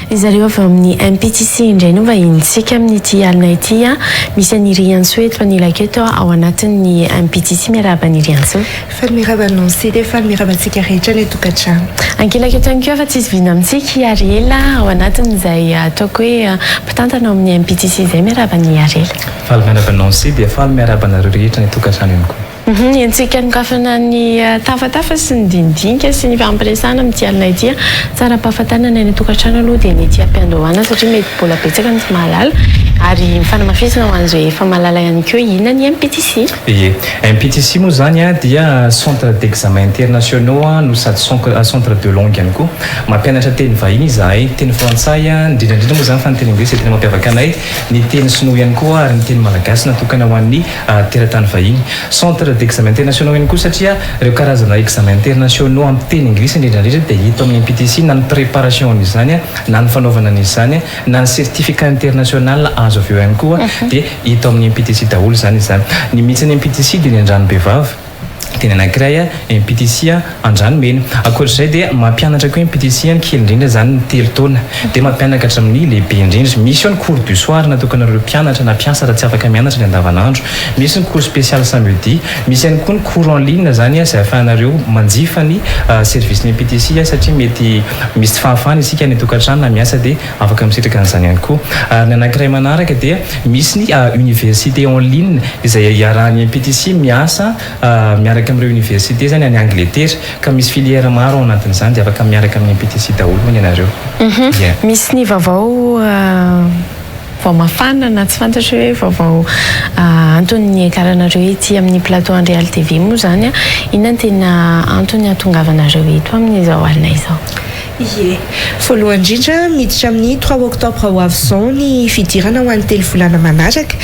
Izareo avy amin'ny MPTC indray no vahintsika amin'ity alina ity a misy an'Iriantsoa eto anilaketo ao anatin'ny MPTC miarahaba an'Iriantsoa. Falmirabanonsi dia falmirabantsika rehetra ny tokantrano. Ankilaketo ihany koa fa tsy izy vino amintsika Ariela ao anatin'izay ataoko hoe mpitantana ao amin'ny MPTC izay miarahaba ny Ariela. Falmirabanonsi dia falmirabanareo rehetra ny tokantrano ihany koa. Entsika nokafana ny tafatafa sy ny dindinika sy ny fampiresana amin'ity alina ity tsara mpahafantarana ny tokantrano aloha dia ny ety am-piandohana satria mety mbola betsaka ny tsy mahalala ary mifanamafisana ho an'izay efa mahalala ihany koa inona ny MPTC. Ie, MPTC moa zany dia centre d'examen internationaux no sady centre de langue ihany koa. Mampianatra teny vahiny izahay, teny frantsay indrindrandrindra moa zany fa ny teny anglisy tena mampiavaka anay, ny teny sinoa ihany koa ary ny teny malagasy natokana ho an'ny teratany vahiny. Centre d'examen internationaux ihany koa satria ireo karazana examen internationaux amin'ny teny anglisy indrindrandrindra dia hita amin'ny MPTC na ny préparation izany na ny fanaovana an'izany na ny certificat international azo avy eo ihany koa dia hita amin'ny MPTC daholo zany izany. Ny mihitsy ny MPTC dia ny Andranomebavy teny anankiray MPTC Andranomena. Akoatr'izay dia mampianatra koa MPTC ny kely indrindra zany ny 3 taona dia mampianakatra amin'ny lehibe indrindra. Misy ny cours du soir natokana ireo mpianatra na mpiasa raha tsy afaka mianatra ny andavanandro. Misy ny cours spécial samedi, misy ihany koa ny cours en ligne zany izay ahafahanareo manjifa ny service ny MPTC satria mety misy fahafahana isika ny tokantrano na miasa dia afaka misitraka an'izany ihany koa. Ny anankiray manaraka dia misy ny université en ligne izay iarahan'ny MPTC miasa miaraka amin'ireo université zany any Angleterre ka misy filière maro ao anatin'izany dia afaka miaraka amin'ny MPTC daholo moa ianareo. Misy ny vaovao vao mafana na tsy fantatra hoe vaovao antony ekaranareo ety amin'ny plateau Andreal TV moa zany inona tena antony hatongavanareo eto amin'izao alina izao. Ie, voalohany indrindra miditra amin'ny 3 octobre ho avy izao ny fidirana ho an'ny 3 volana manaraka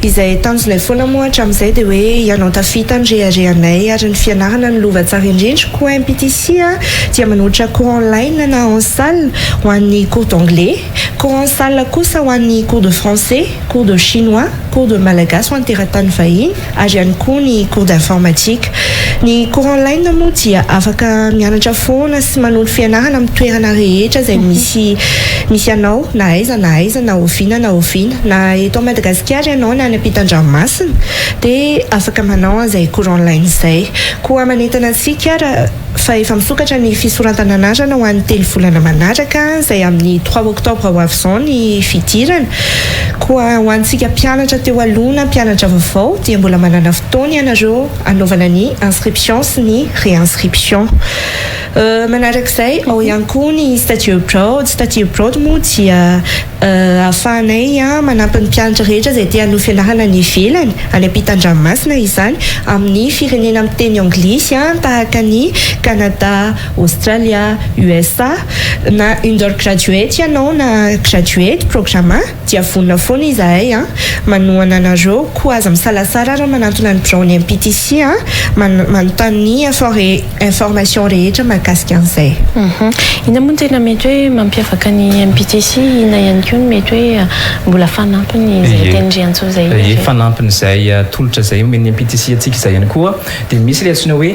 izay tanjonay foana moa hatramin'izay dia hoe ianao tafita ny reharehanay ary ny fianarana ny lova tsara indrindra koa MPTC dia manolotra cours online na en salle ho an'ny cours d'anglais, cours en salle kosa ho an'ny cours de français, cours de chinois, cours de malagasy ho an'ny teratany vahiny ary ihany koa ny cours d'informatique. Ny cours online moa dia afaka mianatra foana sy manolo fianarana amin'ny toerana rehetra izay misy anao na aiza na oviana na eto Madagasikara ianao na any ampitan-dranomasina dia afaka manao an'izay cours online izay. Koa manentana antsika fa efa misokatra ny fisorantana anarana ho an'ny 3 volana manaraka izay amin'ny 3 octobre ho avy izao ny fidirana. Koa ho antsika mpianatra teo aloha mpianatra vaovao dia mbola manana fotoana ianareo anaovana ny inscription sy ny réinscription. Manarak'izay ao ihany koa ny statut abroad moa dia ahafahanay manampy ny mpianatra rehetra izay te hanohy fianarana ny ivelany any ampitan-dranomasina izany amin'ny firenena amin'ny teny anglisy tahaka ny Canada, Australia, USA na undergraduate ianao na graduate programme dia vonona foana izahay manohana anareo koa aza misalasara ary manantona ny birao ny MPTC manontany information rehetra mahakasika an'izay. Ina moa tena mety hoe mampiavaka ny MPTC ina ihany koa ny mety hoe mbola fanampiny izay teny Andriantsoa izay. Fanampiny izay tolotra izay omeny MPTC atsika izay ihany koa dia misy ilay antsoina hoe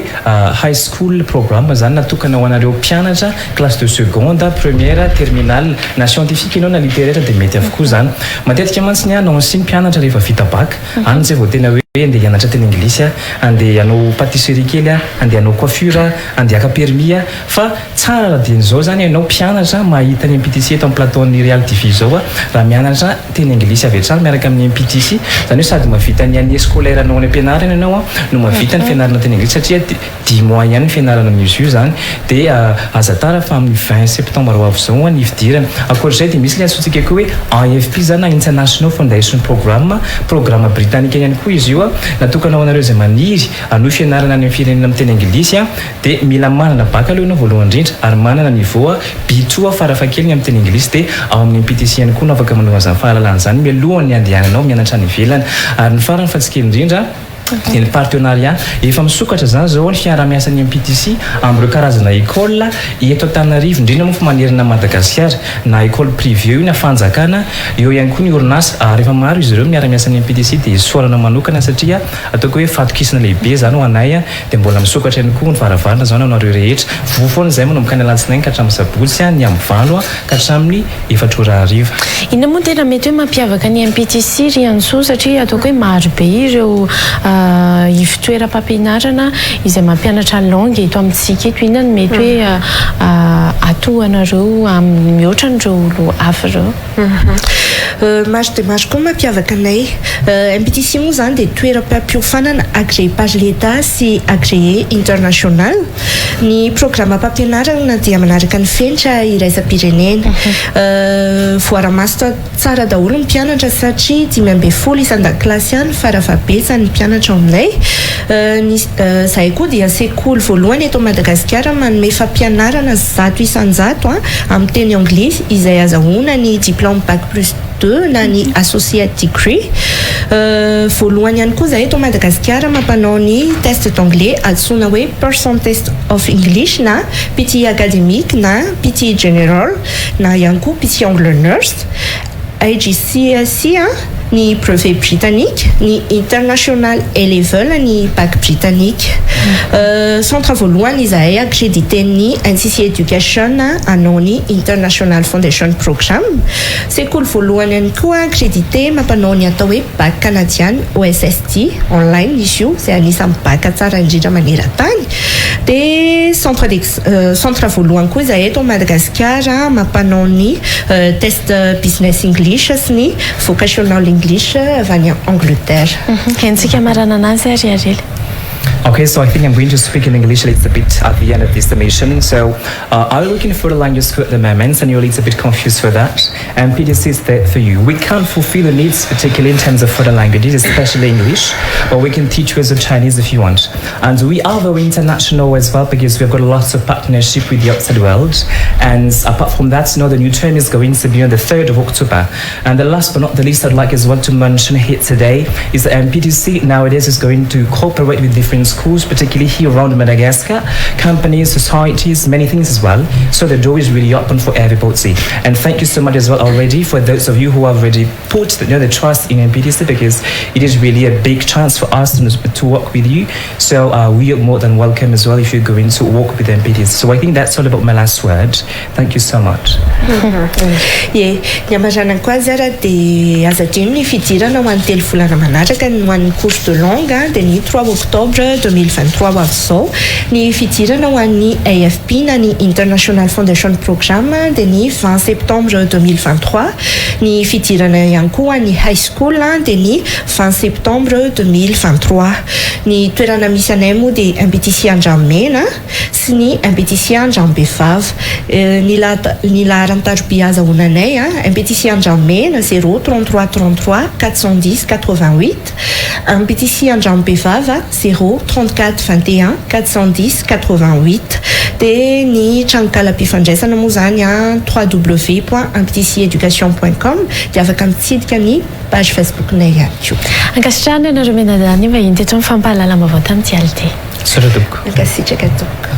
high school programme zany natokana ho anareo mpianatra classe de seconde, première, terminale na scientifique ianao na littéraire dia mety avokoa zany. Matetika mantsy anao sy mpianatra rehefa vita bac any zay vao tena hoe andeha hianatra teny anglisy andeha hanao patisserie kely andeha hanao coiffure andeha haka permis fa tsara dia n'izao zany ianao mpianatra mahita ny MPTC eto amin'ny plateau ny Real TV zao raha mianatra teny anglisy avy hatrany miaraka amin'ny MPTC zany hoe sady mavita ny année scolaire anao any ampianarana ianao no mavita ny fianarana teny anglisy satria 10 mois ihany ny fianarana amin'izy io zany dia aza tara fa amin'ny 20 septembre ho avy izao ny fidirana. Akoatr'izay dia misy ilay antsointsika koa hoe IFP zany International Foundation programme britannique ihany koa izy io natokana ho anareo izay maniry hanohy fianarana any amin'ny firenena amin'ny teny anglisy dia mila manana bac aloha ianao voalohany indrindra ary manana niveau B2 farafahakeliny amin'ny teny anglisy dia ao amin'ny MPTC ihany koa no afaka manohy an'izany fahalalana izany mialohany andehananao mianatra any ivelany. Ary ny farany fa tsy kely indrindra dia ny partenariat efa misokatra zany zao ny fiaramiasan'ny MPTC am'ireo karazana école eto Antananarivo indrindra moa fa manerana Madagasikara na école privée io na fanjakana eo ihany koa ny orinasa rehefa maro izy ireo miaramiasan'ny MPTC dia soarana manokana satria ataoko hoe fatokisana lehibe zany ho anay dia mbola misokatra ihany koa ny varavarana zany anareo rehetra vofoana zay manao mikany alatsinainy ka hatramin'ny sabotsy ny amin'ny valo ka hatramin'ny 4:00 Inona moa tena mety hoe mampiavaka ny MPTC Rianso satria ataoko hoe maro be ireo fitoeram-pampianarana izay mampianatra langue eto amintsika eto. Inona no mety hoe atoanareo amin'ny mihoatra n'ireo olo hafa ireo? Maro dia maro koa mampiavaka anay. MPTC moa zany dia toeram-pampihofanana agréé par l'État sy agréé international. Ny programme fampianarana dia manaraka ny fenitra iraisam-pirenena. Voara-maso tsara daholo ny mpianatra satria 5 isan-dakilasy ihany farafahabetsany mpianatra aminay. Izay koa dia sekoly voalohany eto Madagasikara manome fampianarana 100 isan-jato amin'ny teny anglisy izay azahoana ny diplôme bac+2 na ny associate degree. Voalohany ihany koa zahay eto Madagasikara mampanao ny test d'anglais antsoina hoe person test of English na PT académique na PT general na ihany koa PT anglais nurse. IGCSE ny brevet britannique, ny international A-level ny bac britannique. Centre voalohany izahay accrédité ny NCC Education anao ny International Foundation Programme. Sekoly voalohany ihany koa accrédité mampanao ny atao hoe bac canadien OSST online izy io izay anisan'ny bac tsara indrindra maneran-tany. Dia centre voalohany koa izahay eto Madagasikara mampanao ny test business English sy ny vocational English avy any Angleterre. Hentsika marana anazy Ariel. Okay, so I think I'm going to speak in English a little bit at the end of this summation. So I'm looking for the language school at the moment, and you're a little bit confused for that. And PTC is there for you. We can't fulfill the needs, particularly in terms of foreign languages, especially English, or we can teach you as a Chinese if you want. And we are very international as well because we've got lots of partnership with the outside world. And apart from that, the new term is going to be on the 3rd of October. And the last but not the least, I'd like as well to mention here today is that MPTC nowadays is going to cooperate with different schools, particularly here around Madagascar, companies, societies, many things as well. So the door is really open for everybody. And thank you so much as well already for those of you who have already put the trust in MPTC, because it is really a big chance for us to work with you. So we are more than welcome as well if you're going to work with MPTC. So I think that's all about my last word. Thank you so much. Ny amarana koa zara dia azadino ny fidirana ho an'ny 3 volana manaraka ho an'ny cours de langue dia ny 3 octobre 2023 ho avy izao. Ny fidirana ho an'ny AFP na ny International Foundation Programme dia ny 20 septembre 2023. Ny fidirana ihany koa ho an'ny high school dia ny 20 septembre 2023. Ny toerana misy anay moa dia MPTC Andramena sy ny MPTC Andrambefava. Ny laharan'ny tarobia azahoananay MPTC Andramena 033 33 410 88, MPTC Andrambefava 034 21 410 88. Dia ny tranokala-pifandraisana moa zany www.mptceducation.com dia afaka mitsidika ny page Facebook nay ihany koa. Ankasitrahana ianareo menadany vahiny teto amin'ny fampahalalana vaovao tamin'ity ality. Sotra tompoko. Ankasitraka tompoko.